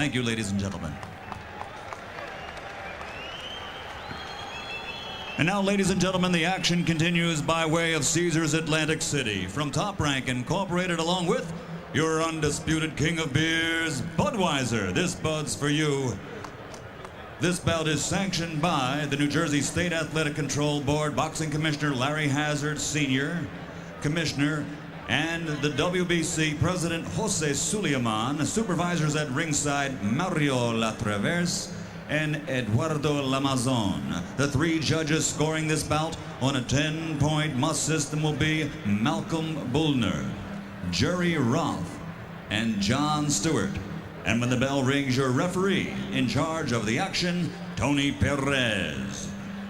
Thank you, ladies and gentlemen. And now, ladies and gentlemen, the action continues by way of Caesars Atlantic City. From Top Rank Incorporated, along with your undisputed king of beers, Budweiser. This Bud's for you. This bout is sanctioned by the New Jersey State Athletic Control Board, Boxing Commissioner Larry Hazard Sr., Commissioner, and the WBC President Jose Suleiman, supervisors at ringside Mario Latravers and Eduardo Lamazon. The three judges scoring this bout on a 10-point must system will be Malcolm Bullner, Jerry Roth, and John Stewart. And when the bell rings, your referee in charge of the action, Tony Perez.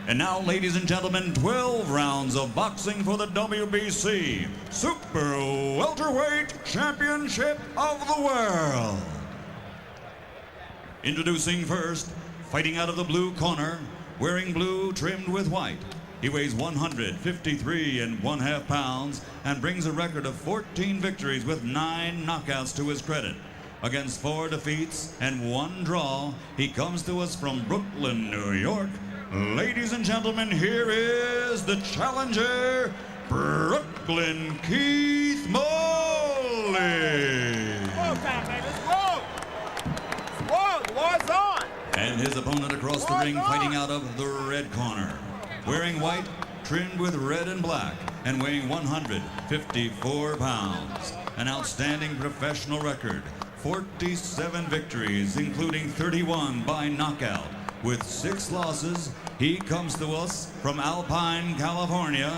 And now, ladies and gentlemen, 12 rounds of boxing for the WBC Super Welterweight Championship of the World. Introducing first, fighting out of the blue corner, wearing blue trimmed with white. He weighs 153½ pounds and brings a record of 14 victories with 9 knockouts to his credit. Against 4 defeats and 1 draw, he comes to us from Brooklyn, New York. Ladies and gentlemen, here is the challenger, Brooklyn Keith Mullings. The war's on. And his opponent across the ring, fighting out of the red corner, wearing white, trimmed with red and black, and weighing 154 pounds. An outstanding professional record, 47 victories, including 31 by knockout. With 6 losses, he comes to us from Alpine, California.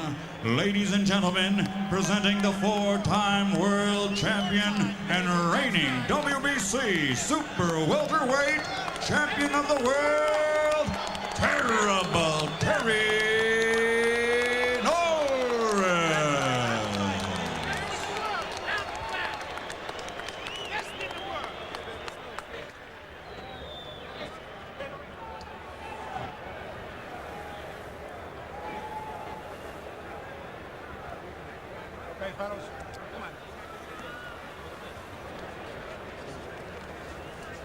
Ladies and gentlemen, presenting the 4-time world champion and reigning WBC Super Welterweight Champion of the World, Terrible Terry Norris. Okay, fellas, come on.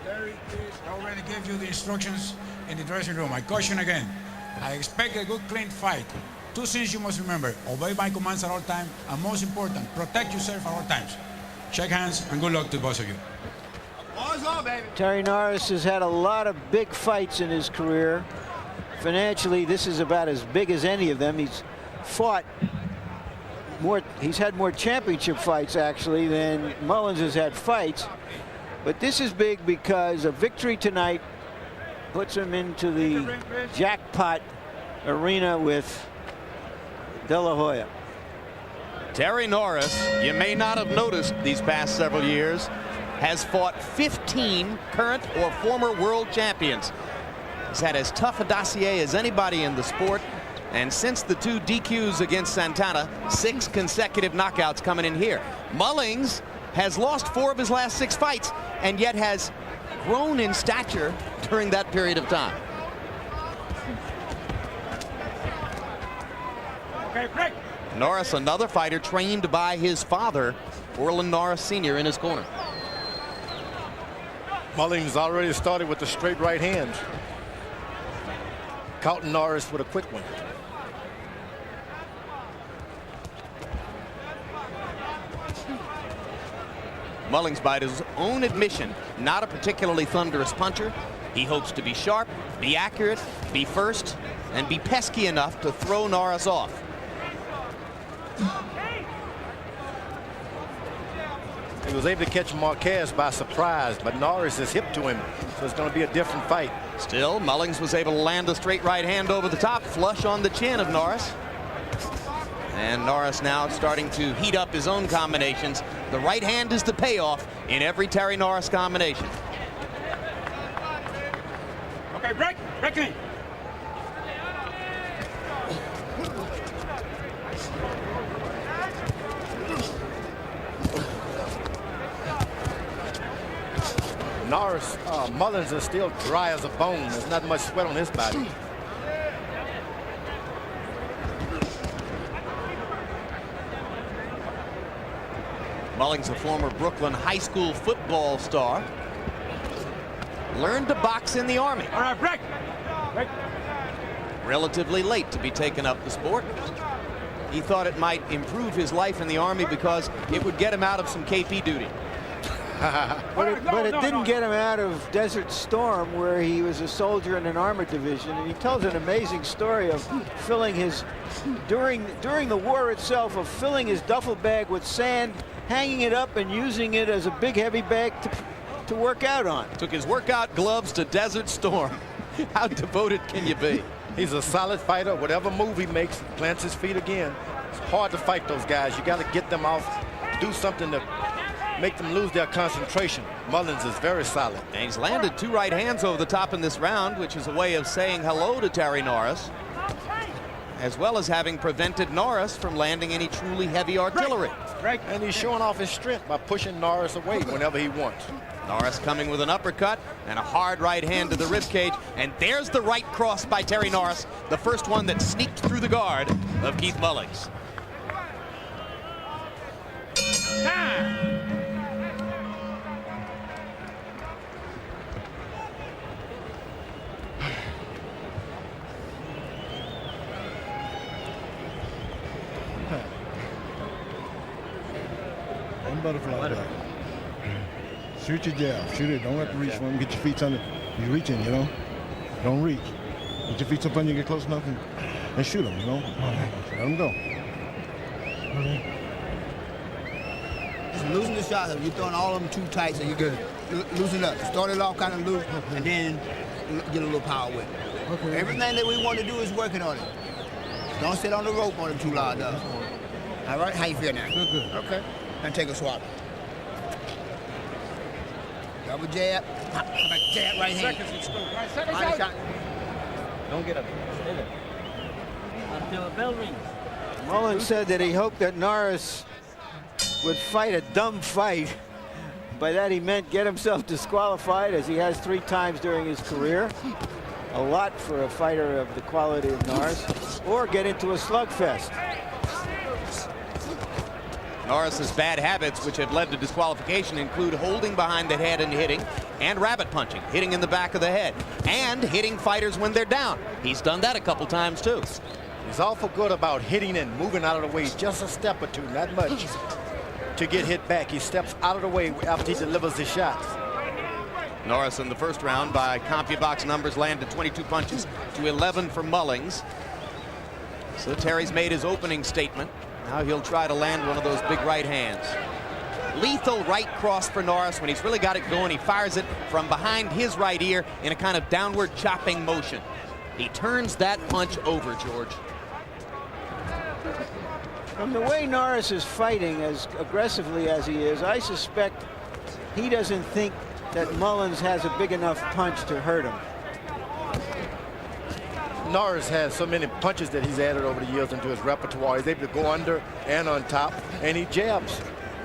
Terry already gave you the instructions in the dressing room. I caution again. I expect a good, clean fight. 2 things you must remember: obey my commands at all times, and most important, protect yourself at all times. Shake hands and good luck to both of you. War's on, baby. Terry Norris has had a lot of big fights in his career. Financially, this is about as big as any of them. He's fought more, he's had more championship fights actually than Mullings has had fights. But this is big because a victory tonight puts him into the jackpot arena with De La Hoya. Terry Norris, you may not have noticed these past several years, has fought 15 current or former world champions. He's had as tough a dossier as anybody in the sport. And since the 2 DQs against Santana, 6 consecutive knockouts coming in here. Mullings has lost 4 of his last 6 fights, and yet has grown in stature during that period of time. Okay, break. Norris, another fighter trained by his father, Orland Norris Sr., in his corner. Mullings already started with the straight right hand. Caught Norris with a quick one. Mullings, by his own admission, not a particularly thunderous puncher. He hopes to be sharp, be accurate, be first, and be pesky enough to throw Norris off. He was able to catch Marquez by surprise, but Norris is hip to him, so it's going to be a different fight. Still, Mullings was able to land a straight right hand over the top, flush on the chin of Norris. And Norris now starting to heat up his own combinations. The right hand is the payoff in every Terry Norris combination. Okay, break. Break me. Norris, Mullings is still dry as a bone. There's not much sweat on his body. Mullings, a former Brooklyn high school football star. learned to box in the Army. All right, break. Break. Relatively late to be taken up the sport. He thought it might improve his life in the Army because it would get him out of some KP duty. But it didn't get him out of Desert Storm, where he was a soldier in an armored division. And he tells an amazing story of filling his, during the war itself, of filling his duffel bag with sand, hanging it up and using it as a big heavy bag to work out on. Took his workout gloves to Desert Storm. How devoted can you be? He's a solid fighter. Whatever move he makes, plants his feet again. It's hard to fight those guys. You got to get them off, do something to make them lose their concentration. Mullings is very solid. And he's landed 2 right hands over the top in this round, which is a way of saying hello to Terry Norris, as well as having prevented Norris from landing any truly heavy artillery. Right. And he's showing off his strength by pushing Norris away whenever he wants. Norris coming with an uppercut and a hard right hand to the ribcage. And there's the right cross by Terry Norris, the first one that sneaked through the guard of Keith Mullings. One butterfly back. Shoot your jab. Shoot it. Don't have to reach for him. Get your feet under. You're reaching, you know. Don't reach. Get your feet up under you, get close enough, and shoot him, you know. Let him go. Just loosen the shots up. You're throwing all of them too tight, so you're good. Loosen up. Start it off kind of loose, and then get a little power with it. Okay. Everything that we want to do is working on it. Don't sit on the rope on it too loud, though. All right? How you feel now? Good. Okay. And take a swallow. Double jab. Jab right hand. Seconds out. Don't get up. Until a bell rings. Mullins said that he hoped that Norris would fight a dumb fight. By that he meant get himself disqualified, as he has 3 times during his career. A lot for a fighter of the quality of Norris. Or get into a slugfest. Norris's bad habits, which have led to disqualification, include holding behind the head and hitting, and rabbit punching, hitting in the back of the head, and hitting fighters when they're down. He's done that a couple times too. He's awful good about hitting and moving out of the way just a step or two, not much, to get hit back. He steps out of the way after he delivers his shots. Norris in the first round, by CompuBox numbers, landed 22 punches to 11 for Mullings. So Terry's made his opening statement. Now he'll try to land one of those big right hands. Lethal right cross for Norris. When he's really got it going, he fires it from behind his right ear in a kind of downward chopping motion. He turns that punch over, George. From the way Norris is fighting as aggressively as he is, I suspect he doesn't think that Mullings has a big enough punch to hurt him. Norris has so many punches that he's added over the years into his repertoire. He's able to go under and on top, and he jabs.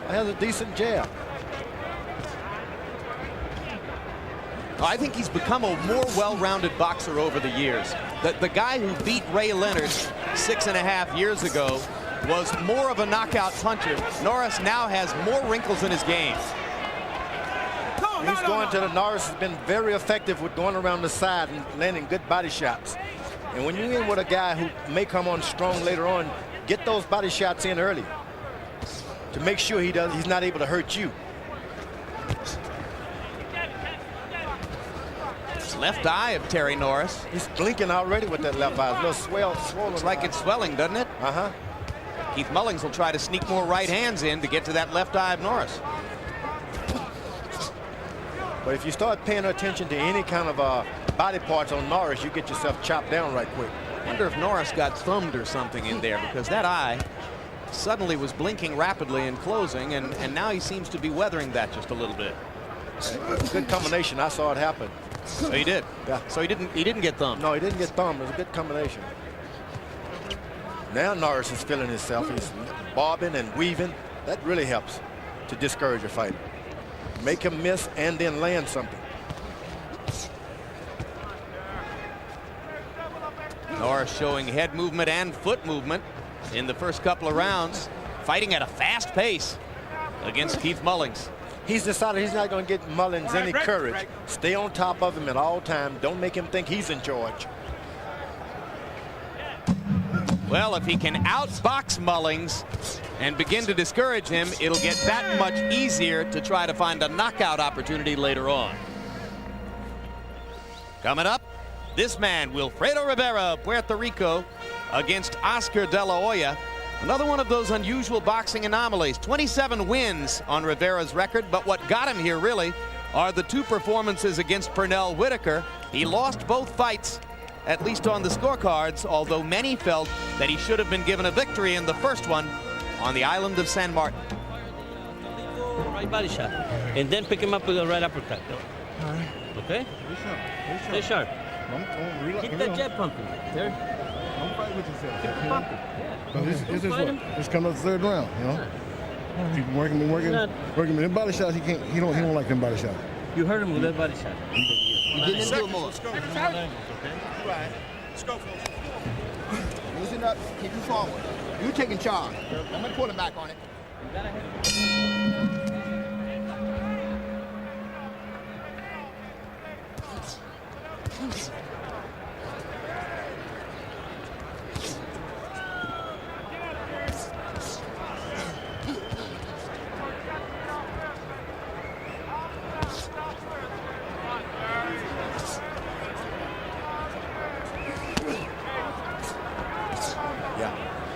He has a decent jab. I think he's become a more well-rounded boxer over the years. The guy who beat Ray Leonard 6.5 years ago was more of a knockout puncher. Norris now has more wrinkles in his game. Norris has been very effective with going around the side and landing good body shots. And when you're in with a guy who may come on strong later on, get those body shots in early to make sure he's not able to hurt you. Left eye of Terry Norris. He's blinking already with that left eye. A little swollen. Looks like it's swelling, doesn't it? Uh-huh. Keith Mullings will try to sneak more right hands in to get to that left eye of Norris. But if you start paying attention to any kind of body parts on Norris, you get yourself chopped down right quick. I wonder if Norris got thumbed or something in there, because that eye suddenly was blinking rapidly and closing, and now he seems to be weathering that just a little bit. Good combination. I saw it happen. So he did. Yeah. So he didn't get thumbed. No, he didn't get thumbed. It was a good combination. Now Norris is feeling himself. He's bobbing and weaving. That really helps to discourage a fighter. Make him miss and then land something. Norris showing head movement and foot movement in the first couple of rounds, fighting at a fast pace against Keith Mullings. He's decided he's not going to get Mullings any courage. Stay on top of him at all times. Don't make him think he's in charge. Well, if he can outbox Mullings and begin to discourage him, it'll get that much easier to try to find a knockout opportunity later on. Coming up, this man, Wilfredo Rivera, Puerto Rico, against Oscar De La Hoya. Another one of those unusual boxing anomalies. 27 wins on Rivera's record, but what got him here really are the 2 performances against Pernell Whitaker. He lost both fights, at least on the scorecards, although many felt that he should have been given a victory in the first one on the island of San Martin. Right body shot, and then pick him up with a right uppercut. All right. Okay? Stay Stay sharp. sharp. Keep Keep that jab pumping. There. Don't fight with yourself. Keep it pumping. Yeah. But this is what? It's coming up the 3rd round, you know? Keep working with them body shots. He don't like them body shots. You hurt him with that body shot. You get into it more. Okay? Let's go. Loosen up, keep you forward. You taking charge. I'm gonna quarterback on it.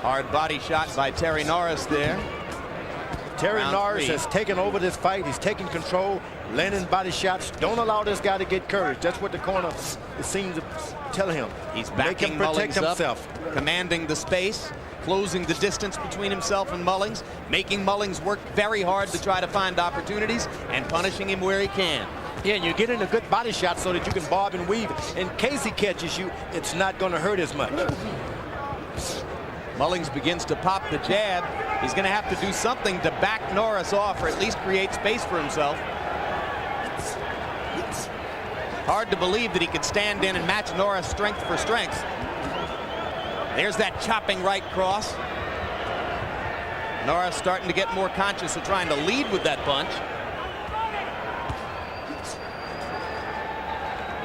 Hard body shot by Terry Norris there. Terry Round Norris 3. has taken over this fight. He's taking control, landing body shots. Don't allow this guy to get courage. That's what the corner seems to tell him. He's Make backing him protect Mullings himself. up, commanding the space, closing the distance between himself and Mullings, making Mullings work very hard to try to find opportunities and punishing him where he can. Yeah, and you get in a good body shot so that you can bob and weave. In case he catches you, it's not going to hurt as much. Mullings begins to pop the jab. He's going to have to do something to back Norris off or at least create space for himself. Hard to believe that he could stand in and match Norris strength for strength. There's that chopping right cross. Norris starting to get more conscious of trying to lead with that punch.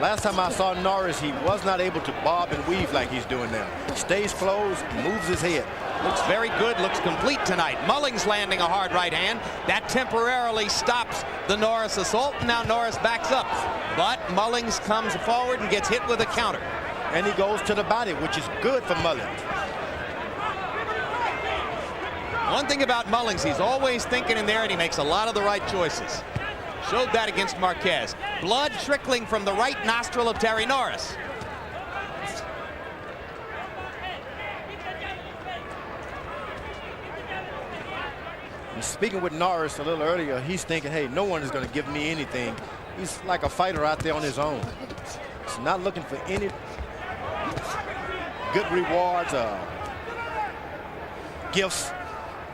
Last time I saw Norris, he was not able to bob and weave like he's doing now. Stays close, moves his head. Looks very good, looks complete tonight. Mullings landing a hard right hand. That temporarily stops the Norris assault. Now Norris backs up. But Mullings comes forward and gets hit with a counter. And he goes to the body, which is good for Mullings. One thing about Mullings, he's always thinking in there and he makes a lot of the right choices. Showed that against Marquez. Blood trickling from the right nostril of Terry Norris. And speaking with Norris a little earlier, he's thinking, hey, no one is going to give me anything. He's like a fighter out there on his own. He's not looking for any good rewards or gifts.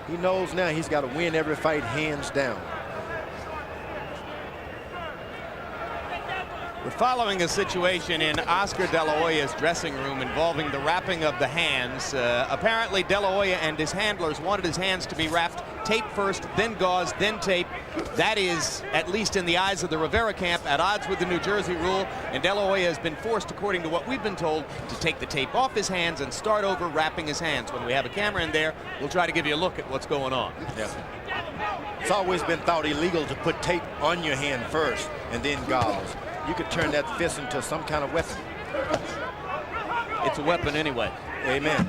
He knows now he's got to win every fight hands down. We're following a situation in Oscar De La Hoya's dressing room involving the wrapping of the hands. Apparently De La Hoya and his handlers wanted his hands to be wrapped tape first, then gauze, then tape. That is, at least in the eyes of the Rivera camp, at odds with the New Jersey rule, and De La Hoya has been forced, according to what we've been told, to take the tape off his hands and start over wrapping his hands. When we have a camera in there, we'll try to give you a look at what's going on. Yeah. It's always been thought illegal to put tape on your hand first and then gauze. You could turn that fist into some kind of weapon. It's a weapon anyway. Amen.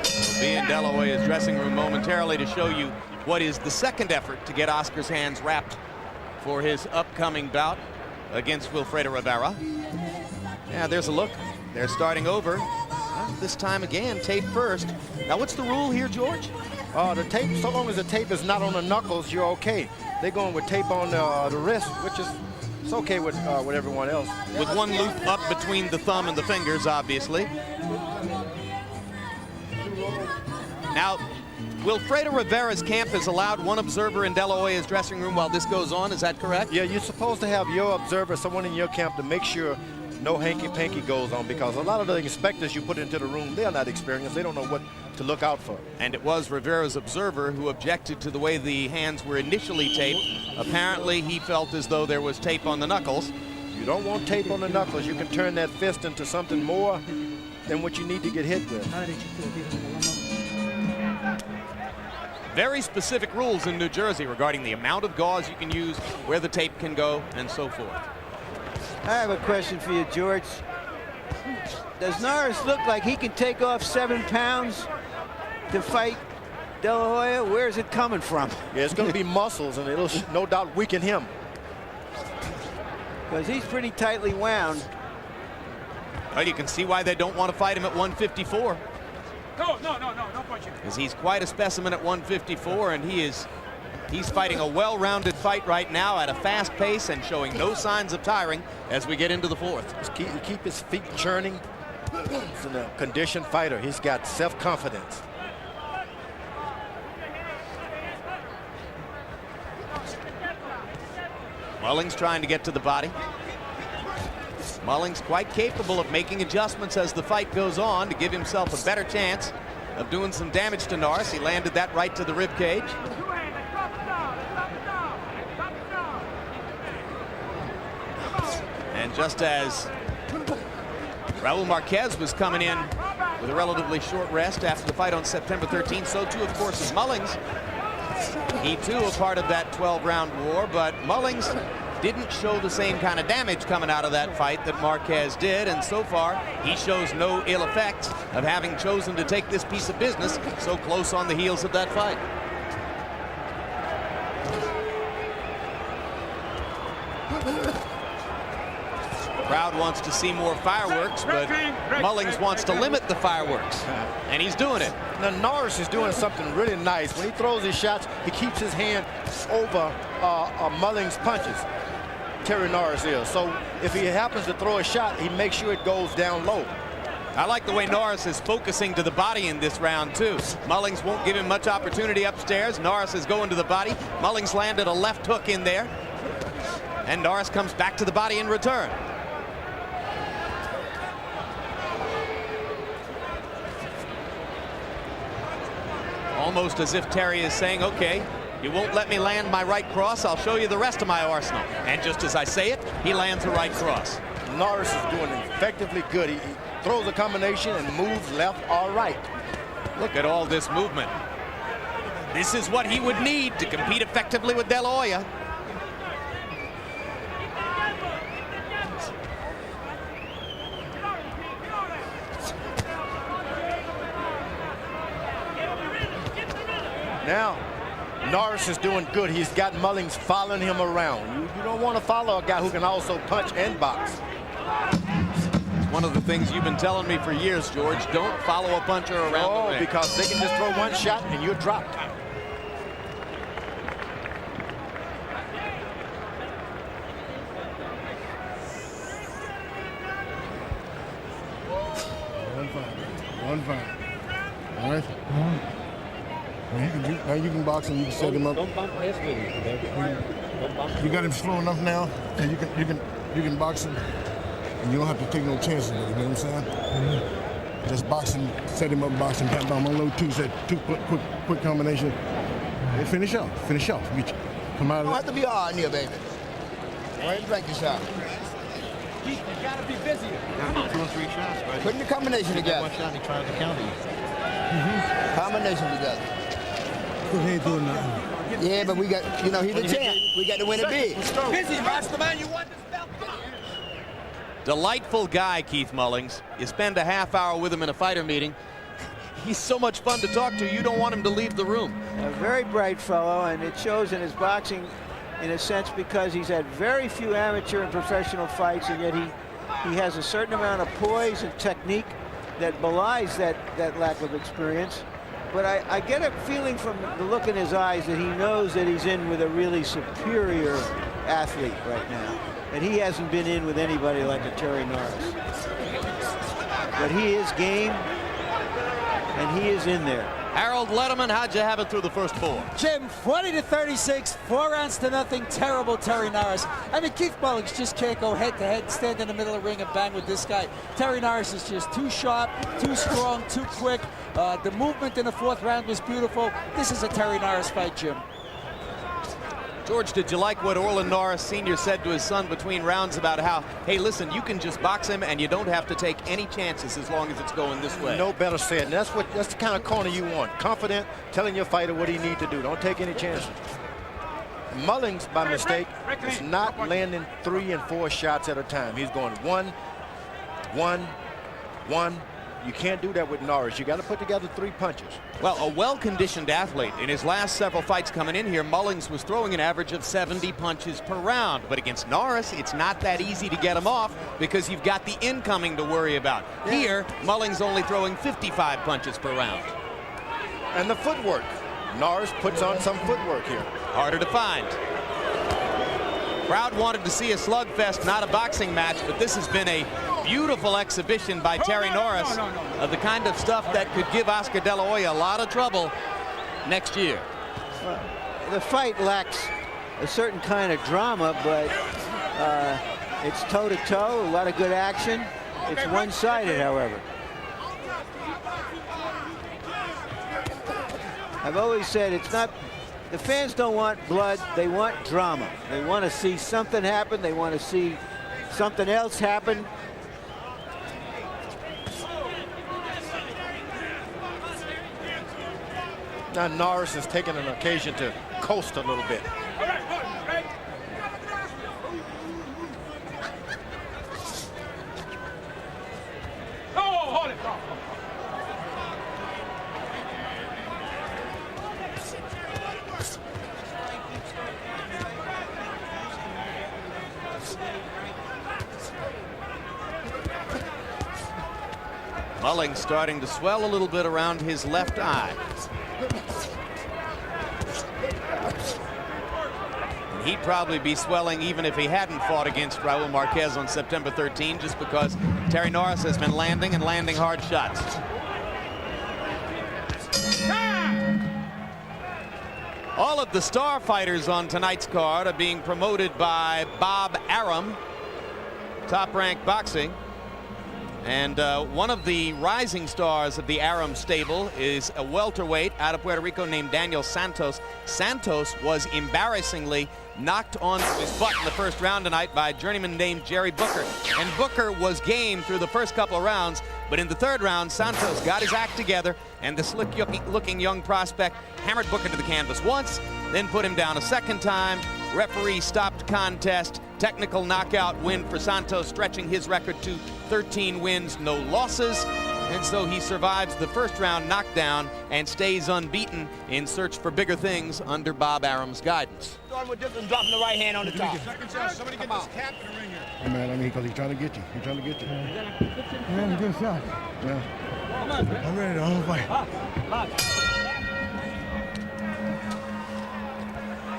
We'll be in De La Hoya's dressing room momentarily to show you what is the second effort to get Oscar's hands wrapped for his upcoming bout against Wilfredo Rivera. Yeah, there's a look. They're starting over. This time again, tape first. Now, what's the rule here, George? The tape, so long as the tape is not on the knuckles, you're okay. They're going with tape on the wrist, which is it's okay with everyone else. With one loop up between the thumb and the fingers, obviously. Now, Wilfredo Rivera's camp has allowed one observer in De La Hoya's dressing room while this goes on. Is that correct? Yeah, you're supposed to have your observer, someone in your camp, to make sure no hanky-panky goes on, because a lot of the inspectors you put into the room, they're not experienced. They don't know to look out for. And it was Rivera's observer who objected to the way the hands were initially taped. Apparently, he felt as though there was tape on the knuckles. You don't want tape on the knuckles. You can turn that fist into something more than what you need to get hit with. Very specific rules in New Jersey regarding the amount of gauze you can use, where the tape can go, and so forth. I have a question for you, George. Does Norris look like he can take off 7 pounds to fight De La Hoya? Where is it coming from? Yeah, it's going to be muscles, and it'll no doubt weaken him. Because he's pretty tightly wound. Well, you can see why they don't want to fight him at 154. No punching. Because he's quite a specimen at 154, and he's fighting a well-rounded fight right now at a fast pace and showing no signs of tiring as we get into the fourth. Just keep his feet churning. He's a conditioned fighter. He's got self-confidence. Mullings trying to get to the body. Mullings quite capable of making adjustments as the fight goes on to give himself a better chance of doing some damage to Norris. He landed that right to the rib cage. And just as Raul Marquez was coming in with a relatively short rest after the fight on September 13th, so too, of course, is Mullings. He too a part of that 12-round war, but Mullings didn't show the same kind of damage coming out of that fight that Marquez did, and so far he shows no ill effects of having chosen to take this piece of business so close on the heels of that fight. The crowd wants to see more fireworks, but Mullings wants to limit the fireworks, and he's doing it. Now Norris is doing something really nice. When he throws his shots, he keeps his hand over Mullings' punches. Terry Norris is. So if he happens to throw a shot, he makes sure it goes down low. I like the way Norris is focusing to the body in this round, too. Mullings won't give him much opportunity upstairs. Norris is going to the body. Mullings landed a left hook in there, and Norris comes back to the body in return. Almost as if Terry is saying, okay, you won't let me land my right cross, I'll show you the rest of my arsenal. And just as I say it, he lands a right cross. Norris is doing effectively good. He throws a combination and moves left or right. Look at all this movement. This is what he would need to compete effectively with De La Hoya. Now, Norris is doing good. He's got Mullings following him around. You don't want to follow a guy who can also punch and box. One of the things you've been telling me for years, George, don't follow a puncher around the ring. Because they can just throw one shot and you're dropped. One fight. All right? Now you can box him. You can set him up. Don't bump his feelings, baby. Don't bump. You got him slow enough now, and you can box him, and you don't have to take no chances with him. You know what I'm saying? Just box him, set him up, box him, pat down one little two quick combination, and finish off. Get you. Come out of Don't have to be hard in here, baby. All right, practice shot. You gotta be busy. 2 or 3 shots, right? Putting the combination together. One shot, he tries to counter you. Combination together. He ain't doing nothing. Yeah, but we got, he's the champ. We got to win it big. Busy, mastermind. You want this belt? Delightful guy, Keith Mullings. You spend a half hour with him in a fighter meeting. He's so much fun to talk to, you don't want him to leave the room. A very bright fellow, and it shows in his boxing in a sense because he's had very few amateur and professional fights, and yet he has a certain amount of poise and technique that belies that lack of experience. But I get a feeling from the look in his eyes that he knows that he's in with a really superior athlete right now. And he hasn't been in with anybody like a Terry Norris. But he is game, and he is in there. Harold Letterman, how'd you have it through the first 4? Jim, 40-36, 4 rounds to nothing. Terrible Terry Norris. I mean, Keith Mullings just can't go head-to-head, stand in the middle of the ring and bang with this guy. Terry Norris is just too sharp, too strong, too quick. The movement in the 4th round was beautiful. This is a Terry Norris fight, Jim. George, did you like what Orland Norris Sr. said to his son between rounds about how, hey, listen, you can just box him and you don't have to take any chances as long as it's going this way? No better said. And that's the kind of corner you want. Confident, telling your fighter what he needs to do. Don't take any chances. Mullings, by mistake, is not landing 3 and 4 shots at a time. He's going 1, 1, 1. You can't do that with Norris. You got to put together 3 punches. Well, a well-conditioned athlete. In his last several fights coming in here, Mullings was throwing an average of 70 punches per round. But against Norris, it's not that easy to get him off because you've got the incoming to worry about. Yeah. Here, Mullings only throwing 55 punches per round. And the footwork. Norris puts on some footwork here. Harder to find. Crowd wanted to see a slugfest, not a boxing match, but this has been a beautiful exhibition by Terry Norris of the kind of stuff that could give Oscar De La Hoya a lot of trouble next year. Well, the fight lacks a certain kind of drama, but it's toe-to-toe, a lot of good action. It's one-sided, however. I've always said it's not, the fans don't want blood, they want drama. They want to see something happen, they want to see something else happen. Now Norris has taken an occasion to coast a little bit. Mullings starting to swell a little bit around his left eye. And he'd probably be swelling even if he hadn't fought against Raul Marquez on September 13, just because Terry Norris has been landing and landing hard shots. All of the star fighters on tonight's card are being promoted by Bob Arum, Top Rank Boxing. And one of the rising stars of the Arum stable is a welterweight out of Puerto Rico named Daniel Santos. Santos was embarrassingly knocked onto his butt in the first round tonight by a journeyman named Jerry Booker. And Booker was game through the first couple of rounds, but in the 3rd round, Santos got his act together, and the slick-looking young prospect hammered Booker to the canvas once, then put him down a 2nd time. Referee stopped contest. Technical knockout win for Santos, stretching his record to 13 wins, no losses. And so he survives the 1st round knockdown and stays unbeaten in search for bigger things under Bob Arum's guidance. Starting with this and dropping the right hand on the top. Somebody get this cap in the ring here. Hey man, I mean, because he's trying to get you. He's trying to get you. Man, good shot. Yeah. Come on, man. I'm ready to hold fight.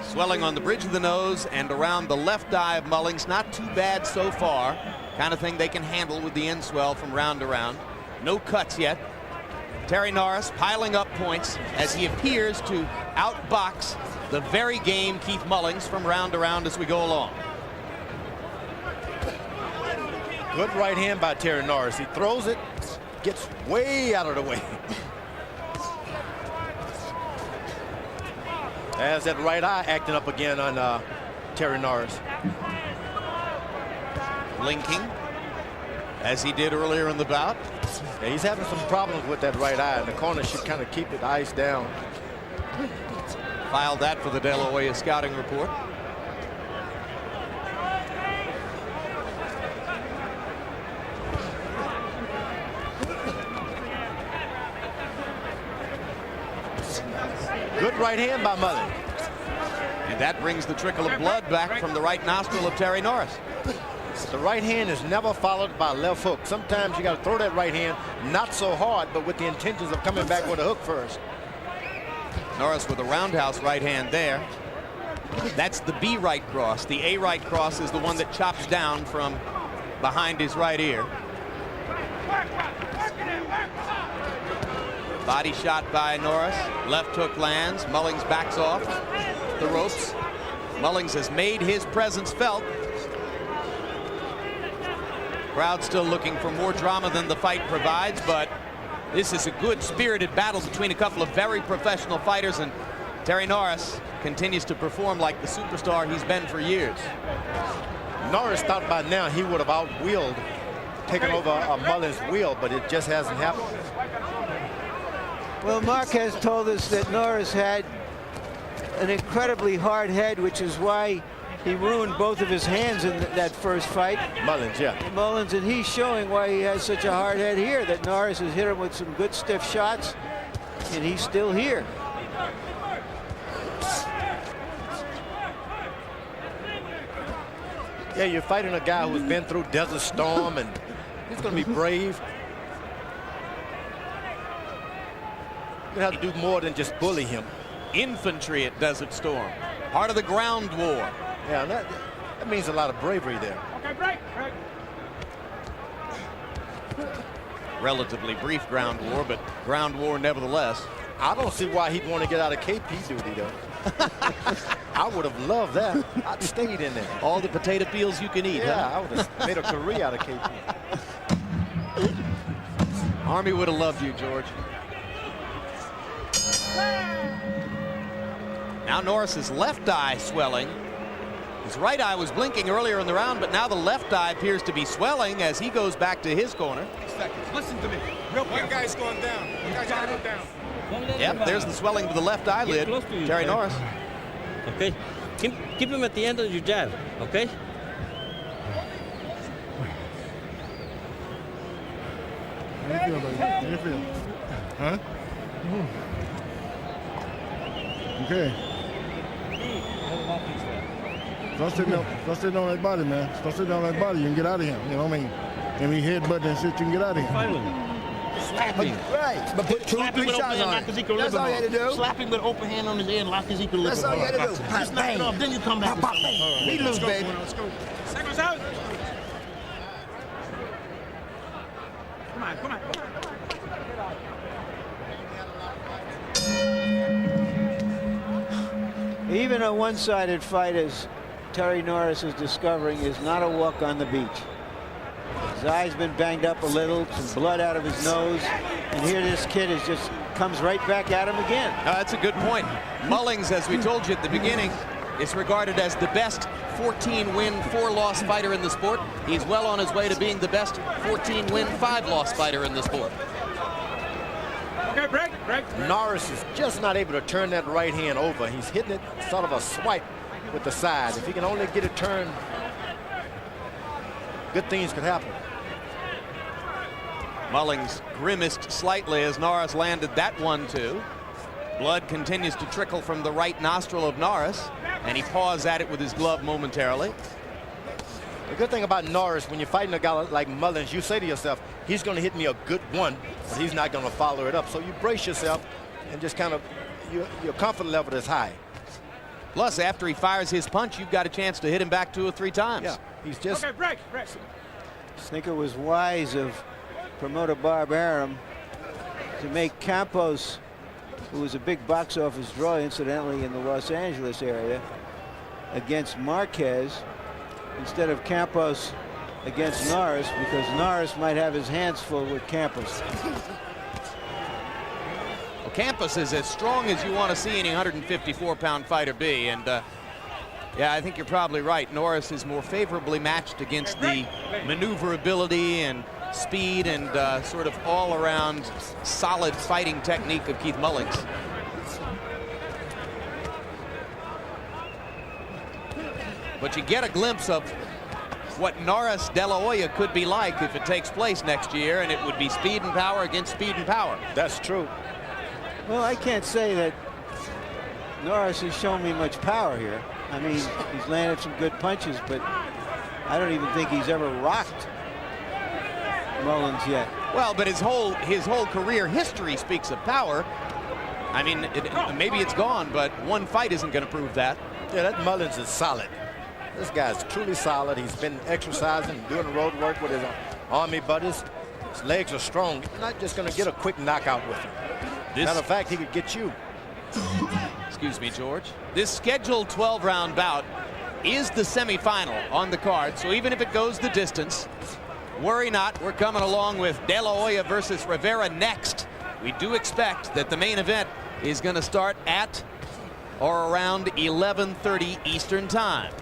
Swelling on the bridge of the nose and around the left eye of Mullings. Not too bad so far. Kind of thing they can handle with the end swell from round to round. No cuts yet. Terry Norris piling up points as he appears to outbox the very game Keith Mullings from round to round as we go along. Good right hand by Terry Norris. He throws it, gets way out of the way. As that right eye acting up again on Terry Norris. Blinking, as he did earlier in the bout. Yeah, he's having some problems with that right eye, and the corner should kind of keep it eyes down. Filed that for the De La Hoya scouting report. Good right hand by Mullings. And that brings the trickle of blood back from the right nostril of Terry Norris. The right hand is never followed by a left hook. Sometimes you got to throw that right hand, not so hard, but with the intentions of coming back with a hook first. Norris with a roundhouse right hand there. That's the B right cross. The A right cross is the one that chops down from behind his right ear. Body shot by Norris. Left hook lands. Mullings backs off the ropes. Mullings has made his presence felt. Crowd still looking for more drama than the fight provides, but this is a good spirited battle between a couple of very professional fighters, and Terry Norris continues to perform like the superstar he's been for years. Norris thought by now he would have out-wheeled, taken over a Mullins' wheel, but it just hasn't happened. Well, Marquez told us that Norris had an incredibly hard head, which is why he ruined both of his hands in that first fight. Mullins, yeah. Mullins, and he's showing why he has such a hard head here, that Norris has hit him with some good stiff shots, and he's still here. Yeah, you're fighting a guy who's been through Desert Storm, and he's going to be brave. You have to do more than just bully him. Infantry at Desert Storm, part of the ground war. Yeah, that means a lot of bravery there. Okay, break. Relatively brief ground war, but ground war nevertheless. I don't see why he'd want to get out of KP duty, though. I would have loved that. I'd stayed in there. All the potato peels you can eat, Yeah, huh? I would have made a career out of KP. Army would have loved you, George. Now Norris's left eye swelling. His right eye was blinking earlier in the round, but now the left eye appears to be swelling as he goes back to his corner. Listen to me. One guy's going down. One guy's going to go down. Yep, there's the swelling to the left eyelid. Terry Norris. Okay, keep him at the end of your jab. Okay. How you feel, buddy? How you feel? Huh? Okay. Don't sit on that body, man. Don't sit on that body. You can get out of here. You know what I mean? And he headbutt and shit, you can get out of here. Slap him. Right. But put 2 or 3 shots on it. That's all you had to do. Slap him with an open hand on his head and lock his equilibrium. That's all you had to do. Just knock it off, then you come back. Me lose, baby. Let's go. Seconds out. Come on. Even a one-sided fight, as Terry Norris is discovering, is not a walk on the beach. His eye's been banged up a little, some blood out of his nose, and here this kid is just comes right back at him again. That's a good point. Mullings, as we told you at the beginning, is regarded as the best 14-win, 4-loss fighter in the sport. He's well on his way to being the best 14-win, 5-loss fighter in the sport. Okay, break. Norris is just not able to turn that right hand over. He's hitting it sort of a swipe with the side. If he can only get it turned, good things could happen. Mullings grimaced slightly as Norris landed that 1-2. Blood continues to trickle from the right nostril of Norris, and he paws at it with his glove momentarily. The good thing about Norris, when you're fighting a guy like Mullins, you say to yourself, he's going to hit me a good one, but he's not going to follow it up. So you brace yourself and just kind of, your comfort level is high. Plus, after he fires his punch, you've got a chance to hit him back 2 or 3 times. Yeah, he's just... Okay, break. I think it was wise of promoter Barb Arum to make Campos, who was a big box office draw, incidentally, in the Los Angeles area, against Marquez, instead of Campos against Norris, because Norris might have his hands full with Campos. Well, Campos is as strong as you want to see any 154-pound fighter be, and yeah, I think you're probably right. Norris is more favorably matched against the maneuverability and speed and sort of all-around solid fighting technique of Keith Mullings. But you get a glimpse of what Norris De La Hoya could be like if it takes place next year, and it would be speed and power against speed and power. That's true. Well, I can't say that Norris has shown me much power here. I mean, he's landed some good punches, but I don't even think he's ever rocked Mullins yet. Well, but his whole career history speaks of power. I mean, maybe it's gone, but one fight isn't going to prove that. Yeah, that Mullins is solid. This guy's truly solid. He's been exercising, doing road work with his Army buddies. His legs are strong. You're not just going to get a quick knockout with him. Matter of fact, he could get you. Excuse me, George. This scheduled 12-round bout is the semifinal on the card, so even if it goes the distance, worry not. We're coming along with De La Hoya versus Rivera next. We do expect that the main event is going to start at or around 11:30 Eastern Time.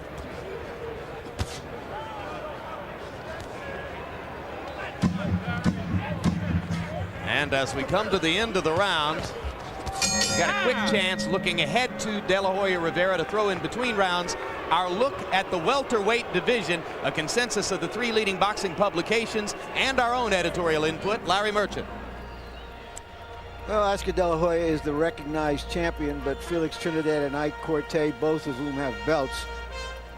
And as we come to the end of the round, we've got a quick chance looking ahead to De La Hoya Rivera to throw in between rounds our look at the welterweight division, a consensus of the 3 leading boxing publications, and our own editorial input. Larry Merchant. Well, Oscar De La Hoya is the recognized champion, but Felix Trinidad and Ike Corte, both of whom have belts,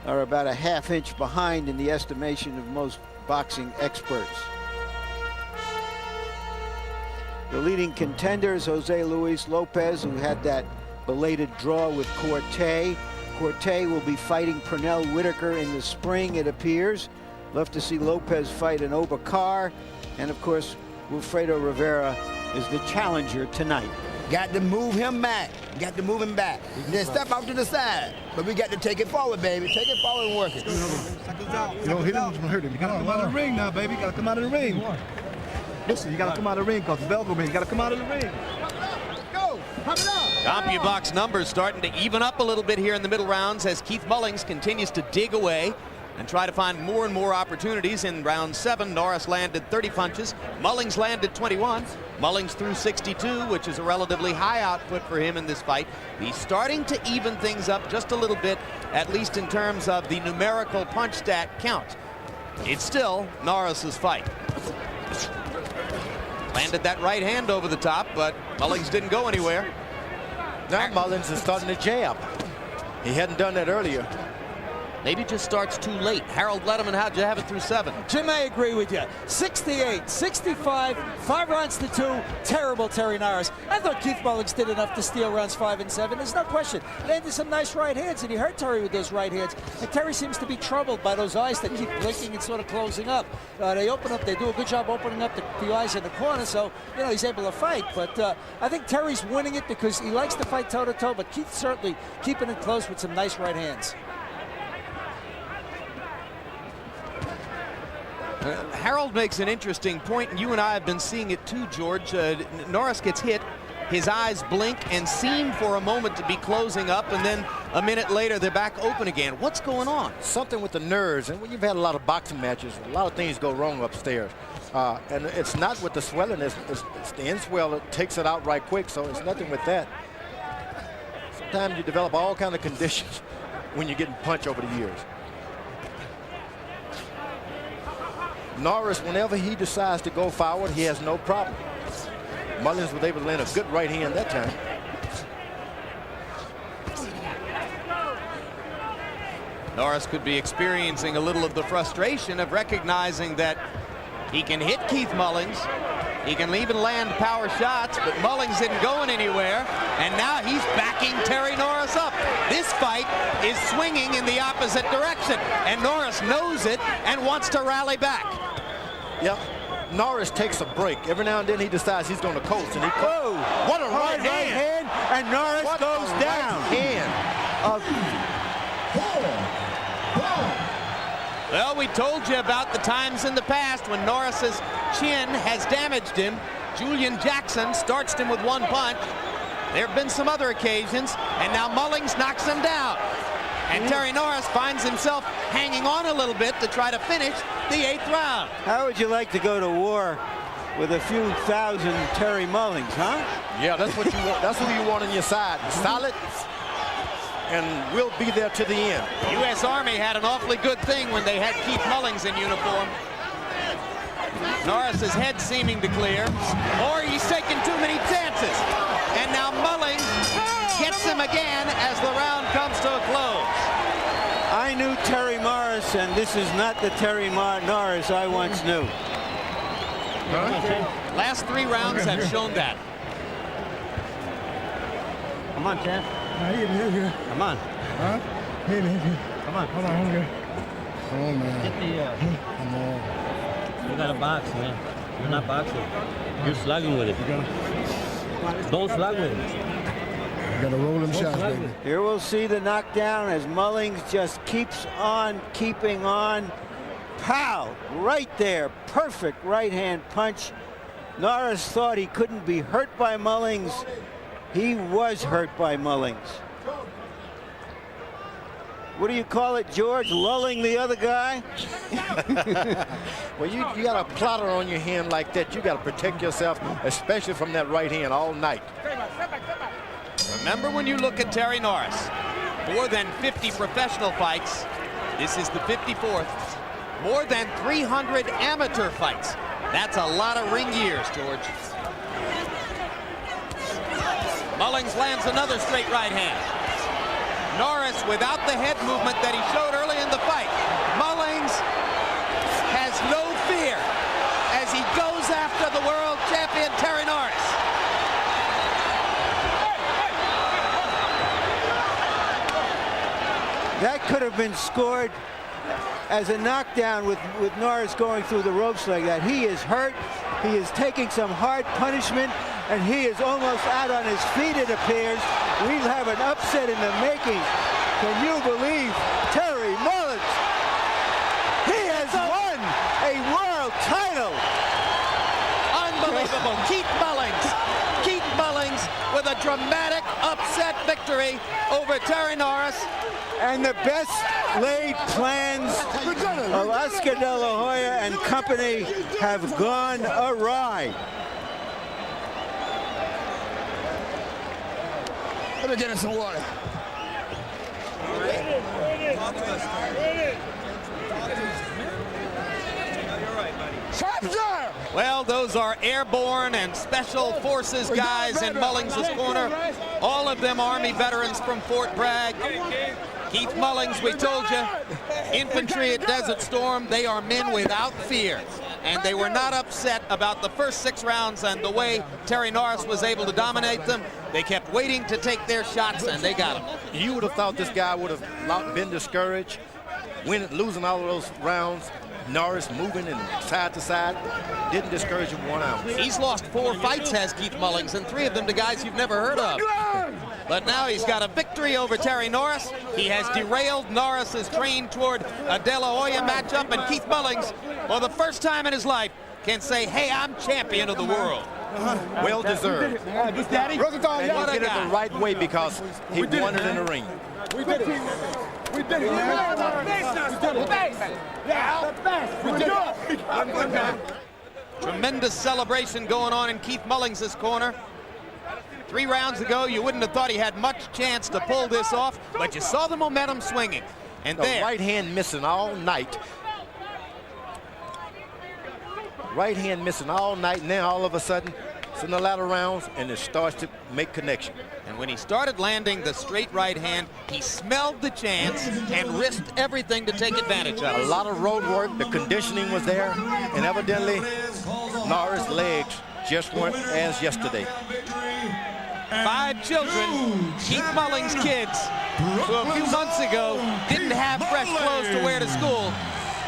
are about a half-inch behind in the estimation of most boxing experts. The leading contenders, Jose Luis Lopez, who had that belated draw with Corte. Corte will be fighting Pernell Whitaker in the spring, it appears. Love to see Lopez fight an Obakar. And of course, Wilfredo Rivera is the challenger tonight. Got to move him back. Got to move him back. Then step out to the side. But we got to take it forward, baby. Take it forward and work it. You don't hit him, it's gonna hurt him. You gotta come out of the ring now, baby. You gotta come out of the ring. Listen, you gotta come out of the ring, because the bell go ring. You gotta come out of the ring. Go! Pop it up! CompuBox numbers starting to even up a little bit here in the middle rounds as Keith Mullings continues to dig away and try to find more and more opportunities. In round 7, Norris landed 30 punches. Mullings landed 21. Mullings threw 62, which is a relatively high output for him in this fight. He's starting to even things up just a little bit, at least in terms of the numerical punch stat count. It's still Norris's fight. Landed that right hand over the top, but Mullings didn't go anywhere. Now Mullings is starting to jab. He hadn't done that earlier. Maybe just starts too late. Harold Letterman, how'd you have it through 7? Jim, I agree with you. 68, 65, 5 rounds to 2. Terrible Terry Norris. I thought Keith Mullings did enough to steal rounds 5 and 7. There's no question. Landed some nice right hands, and he hurt Terry with those right hands. And Terry seems to be troubled by those eyes that keep blinking and sort of closing up. They open up. They do a good job opening up the eyes in the corner, so you know he's able to fight. But I think Terry's winning it because he likes to fight toe-to-toe, but Keith certainly keeping it close with some nice right hands. Harold makes an interesting point, and you and I have been seeing it too, George. Norris gets hit, his eyes blink and seem for a moment to be closing up, and then a minute later they're back open again. What's going on? Something with the nerves, and when you've had a lot of boxing matches, a lot of things go wrong upstairs. And it's not with the swelling, it's the end swell that takes it out right quick, so it's nothing with that. Sometimes you develop all kinds of conditions when you're getting punched over the years. Norris, whenever he decides to go forward, he has no problem. Mullings was able to land a good right hand that time. Norris could be experiencing a little of the frustration of recognizing that he can hit Keith Mullings. He can even land power shots, but Mullings isn't going anywhere. And now he's backing Terry Norris up. This fight is swinging in the opposite direction, and Norris knows it and wants to rally back. Yep. Norris takes a break. Every now and then he decides he's going to coast, and he Whoa! What a right hand! And Norris goes down. Well, we told you about the times in the past when Norris's chin has damaged him. Julian Jackson starched him with one punch. There have been some other occasions, and now Mullings knocks him down. And Terry Norris finds himself hanging on a little bit to try to finish the 8th round. How would you like to go to war with a few thousand Terry Mullings, huh? Yeah, that's what you want. That's who you want on your side. Solid, and we'll be there to the end. U.S. Army had an awfully good thing when they had Keith Mullings in uniform. Norris's head seeming to clear, or he's taking too many chances. And now Mullings gets him again as the round comes to a close. I knew Terry Morris, and this is not the Terry Norris I once knew. Last 3 rounds have shown that. Come on, champ. Come on. Huh? Come on. Hold on, here. Come on, man. Get the, Come on. you got to box, man. You're not boxing. You're slugging with it. Don't slug with him. Got to roll them shots, baby. Here we'll see the knockdown as Mullings just keeps on keeping on. Pow! Right there. Perfect right-hand punch. Norris thought he couldn't be hurt by Mullings. He was hurt by Mullings. What do you call it, George? Lulling the other guy? Well, you got a plotter on your hand like that. You got to protect yourself, especially from that right hand all night. Remember, when you look at Terry Norris, more than 50 professional fights. This is the 54th. More than 300 amateur fights. That's a lot of ring years, George. Mullings lands another straight right hand. Norris without the head movement that he showed early in the fight. Mullings has no fear as he goes after the world champion Terry Norris. That could have been scored as a knockdown with Norris going through the ropes like that. He is hurt. He is taking some hard punishment, and he is almost out on his feet, it appears. We'll have an upset in the making. Can you believe Terry Mullings? He has won a world title. Unbelievable. Keith Mullings. Keith Mullings with a dramatic upset victory over Terry Norris. And the best laid plans of Oscar De La Hoya and company have gone awry. Let me get him some water. Well, those are airborne and special forces guys in Mullings' corner. All of them Army veterans from Fort Bragg. Keith Mullings, we told you, infantry at Desert Storm, they are men without fear. And they were not upset about the first 6 rounds and the way Terry Norris was able to dominate them. They kept waiting to take their shots, and they got them. You would have thought this guy would have not been discouraged, losing all of those rounds. Norris moving and side to side, didn't discourage him 1 ounce. He's lost 4 fights, has Keith Mullings, and 3 of them to guys you've never heard of. But now he's got a victory over Terry Norris. He has derailed Norris's train toward a De La Hoya matchup, and Keith Mullings, for the first time in his life, can say, hey, I'm champion of the world. Well deserved. And he did it the right way because he won it in the ring. We did it. We did it. Tremendous celebration going on in Keith Mullings' corner. 3 rounds ago, you wouldn't have thought he had much chance to pull this off, but you saw the momentum swinging. And the right hand missing all night. Right hand missing all night. Now all of a sudden, it's in the latter rounds, and it starts to make connection. And when he started landing the straight right hand, he smelled the chance and risked everything to take advantage of it. A lot of road work, the conditioning was there, and evidently Norris' legs just weren't as yesterday. 5 children, Keith Mullings' kids, who a few months ago didn't have fresh clothes to wear to school.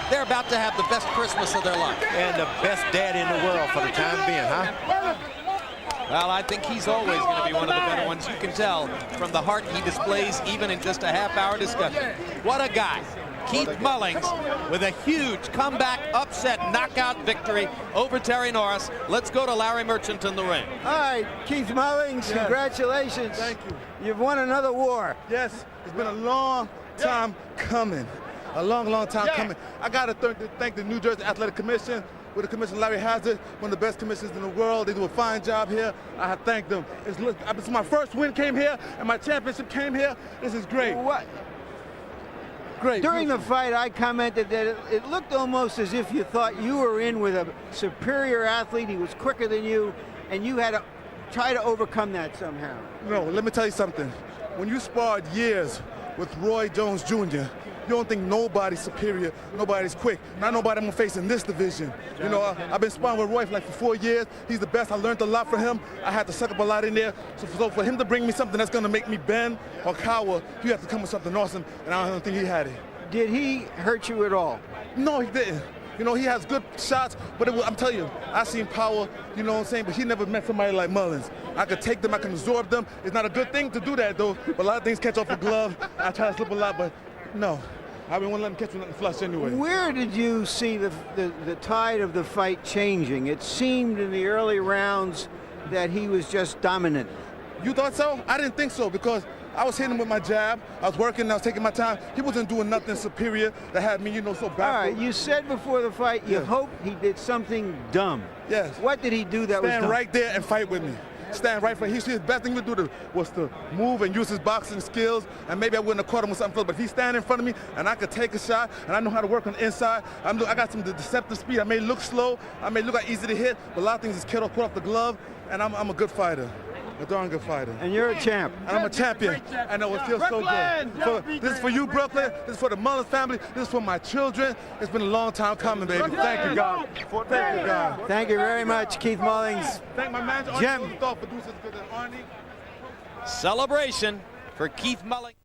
They're about to have the best Christmas of their life. And the best daddy in the world for the time being, huh? Well, I think he's always going to be one of the better ones. You can tell from the heart he displays even in just a half-hour discussion. What a guy. Keith Mullings with a huge comeback, upset, knockout victory over Terry Norris. Let's go to Larry Merchant in the ring. All right, Keith Mullings, yes. Congratulations. Thank you. You've won another war. Yes, it's been a long time coming. A long, long time coming. I got to thank the New Jersey Athletic Commission, with the Commissioner Larry Hazard, one of the best commissioners in the world. They do a fine job here. I thank them. It's my first win came here, and my championship came here. This is great. What? Great. During the fight, I commented that it looked almost as if you thought you were in with a superior athlete. He was quicker than you, and you had to try to overcome that somehow. No, let me tell you something. When you sparred years with Roy Jones Jr., you don't think nobody's superior, nobody's quick. Not nobody I'm gonna face in this division. You know, I've been sparring with Roy for 4 years. He's the best. I learned a lot from him. I had to suck up a lot in there. So for him to bring me something that's gonna make me bend or cower, you have to come with something awesome, and I don't think he had it. Did he hurt you at all? No, he didn't. You know, he has good shots, but I'm telling you, I seen power, you know what I'm saying, but he never met somebody like Mullings. I could take them, I can absorb them. It's not a good thing to do that, though. But a lot of things catch off the glove. I try to slip a lot, but no. I didn't want to let him catch me nothing flush anyway. Where did you see the tide of the fight changing? It seemed in the early rounds that he was just dominant. You thought so? I didn't think so because I was hitting him with my jab. I was working, I was taking my time. He wasn't doing nothing superior that had me, so baffled. All right, you said before the fight you hoped he did something dumb. Yes. What did he do that was dumb? Stand right there and fight with me. Stand right for his best thing to do was to move and use his boxing skills, and maybe I wouldn't have caught him with something else, but if he's standing in front of me and I could take a shot and I know how to work on the inside, I got some deceptive speed. I may look slow, I may look like easy to hit, but a lot of things is caught off the glove, and I'm a good fighter. A darn good fighter. And you're a champ. And I'm a champion. I know it feels so good. This is for you, Brooklyn. This is for the Mullings family. This is for my children. It's been a long time coming, baby. Thank you, God. Thank you, God. Thank you very much, Keith Mullings. Thank my manager, Jim. producers, Arnie. Celebration for Keith Mullings.